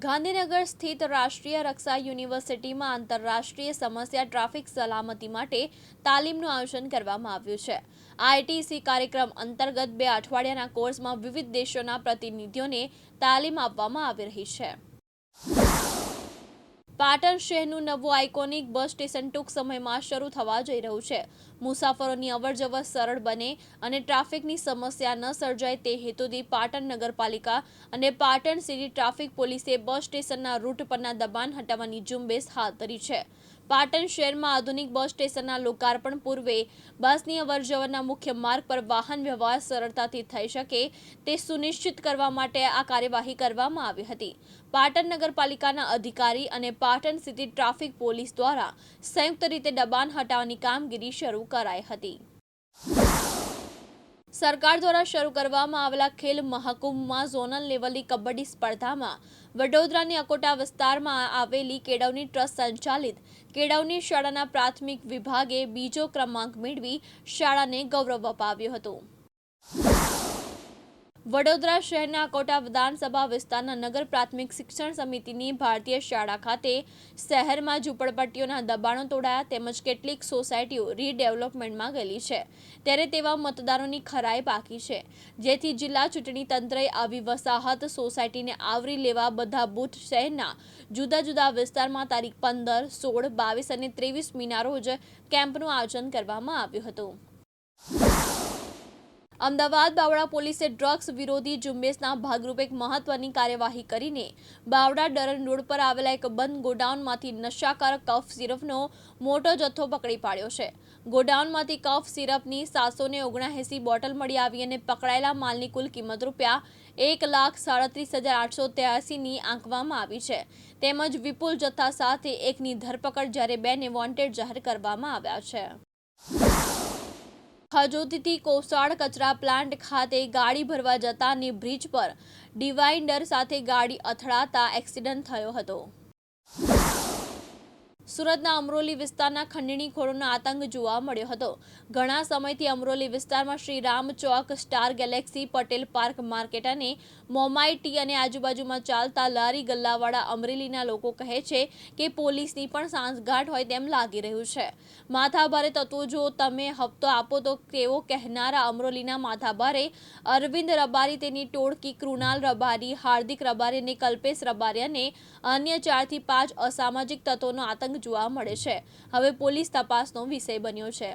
ગાંધીનગર સ્થિત રાષ્ટ્રીય રક્ષા યુનિવર્સિટીમાં આંતરરાષ્ટ્રીય સમસ્યા ટ્રાફિક સલામતી માટે તાલીમનું આયોજન કરવામાં આવ્યું છે। આઈટીસી કાર્યક્રમ અંતર્ગત 2 અઠવાડિયાના કોર્સમાં વિવિધ દેશોના પ્રતિનિધિઓને તાલીમ આપવામાં આવી રહી છે। પાટણ શહેરનું નવું આઇકોનિક બસ સ્ટેશન ટૂંક સમયમાં શરૂ થવા જઈ રહ્યું છે। મુસાફરોની અવરજવર સરળ બને અને ટ્રાફિકની સમસ્યા ન સર્જાય તે હેતુથી પાટણ નગરપાલિકા અને પાટણ સિટી ટ્રાફિક પોલીસે બસ સ્ટેશનના રૂટ પરના દબાણ હટાવવાની ઝુંબેશ હાથ ધરી છે। પાટણ શહેરમાં આધુનિક બસ સ્ટેશનના લોકાર્પણ પૂર્વે બસની અવરજવરના મુખ્ય માર્ગ પર વાહન વ્યવહાર સરળતાથી થઈ શકે તે સુનિશ્ચિત કરવા માટે આ કાર્યવાહી કરવામાં આવી હતી। પાટણ નગરપાલિકાના અધિકારી અને પાટણ સિટી ટ્રાફિક પોલીસ દ્વારા સંયુક્ત રીતે દબાણ હટાવવાની કામગીરી શરૂ કરાઈ હતી। સરકાર દ્વારા શરૂ કરવામાં આવેલા ખેલ મહાકુંભમાં ઝોનલ લેવલની કબડ્ડી સ્પર્ધામાં વડોદરાની અકોટા વિસ્તારમાં આવેલી કેળવણી ટ્રસ્ટ સંચાલિત કેળવણી શાળાના પ્રાથમિક વિભાગે બીજો ક્રમાંક મેળવી શાળાને ગૌરવ અપાવ્યું હતું। વડોદરા શહેરના અકોટા વિધાનસભા વિસ્તારના નગર પ્રાથમિક શિક્ષણ સમિતિની ભારતીય શાળા ખાતે શહેરમાં ઝૂંપડપટ્ટીઓના દબાણો તોડાયા તેમજ કેટલીક સોસાયટીઓ રીડેવલપમેન્ટમાં ગયેલી છે ત્યારે તેવા મતદારોની ખરાઈ બાકી છે, જેથી જિલ્લા ચૂંટણી તંત્રએ આવી વસાહત સોસાયટીને આવરી લેવા બધા બૂથ શહેરના જુદા જુદા વિસ્તારમાં તારીખ 15, 16, 22 અને 23 મીના રોજ કેમ્પનું આયોજન કરવામાં આવ્યું હતું। અમદાવાદ બાવળા પોલીસે ડ્રગ્સ વિરોધી ઝુંબેશના ભાગરૂપે એક મહત્વની કાર્યવાહી કરીને બાવળા ડરન રોડ પર આવેલા એક બંધ ગોડાઉનમાંથી નશાકારક કફ સિરપનો મોટો જથ્થો પકડી પાડ્યો છે। ગોડાઉનમાંથી કફ સિરપની 779 બોટલ મળી આવી અને પકડાયેલા માલની કુલ કિંમત ₹1,37,883ની આંકવામાં આવી છે તેમજ વિપુલ જથ્થા સાથે એકની ધરપકડ જ્યારે 2ને વોન્ટેડ જાહેર કરવામાં આવ્યા છે। હજોદથી કોસાડ કચરા પ્લાન્ટ ખાતે ગાડી ભરવા જતાની બ્રિજ પર ડિવાઈડર સાથે ગાડી અથડાતા એક્સિડન્ટ થયો હતો। સુરતના અમરોલી વિસ્તારના ખંડણીખોરોનો આતંક જોવા મળ્યો હતો। ઘણા સમયથી અમરોલી વિસ્તારમાં Shri Ram Chowk, star galaxy, Patel park market અને મોમાઈ ટી અને આજુબાજુમાં ચાલતા લારી ગલ્લાવાળા અમરેલીના લોકો કહે છે કે પોલીસની પણ સાંઠગાંઠ હોય તેમ લાગી રહ્યું છે। માથાભારે તત્વો જો તમે હપ્તો આપો તો તેવો કહેનારા અમરોલીના માથાભારે અરવિંદ રબારી, તેની ટોળકી કૃણાલ રબારી, હાર્દિક રબારી અને કલ્પેશ રબારી અને અન્ય 4 થી 5 અસામાજિક તત્વોનો આતંક જોવા મળે છે। હવે પોલીસ તપાસનો વિષય બન્યો છે।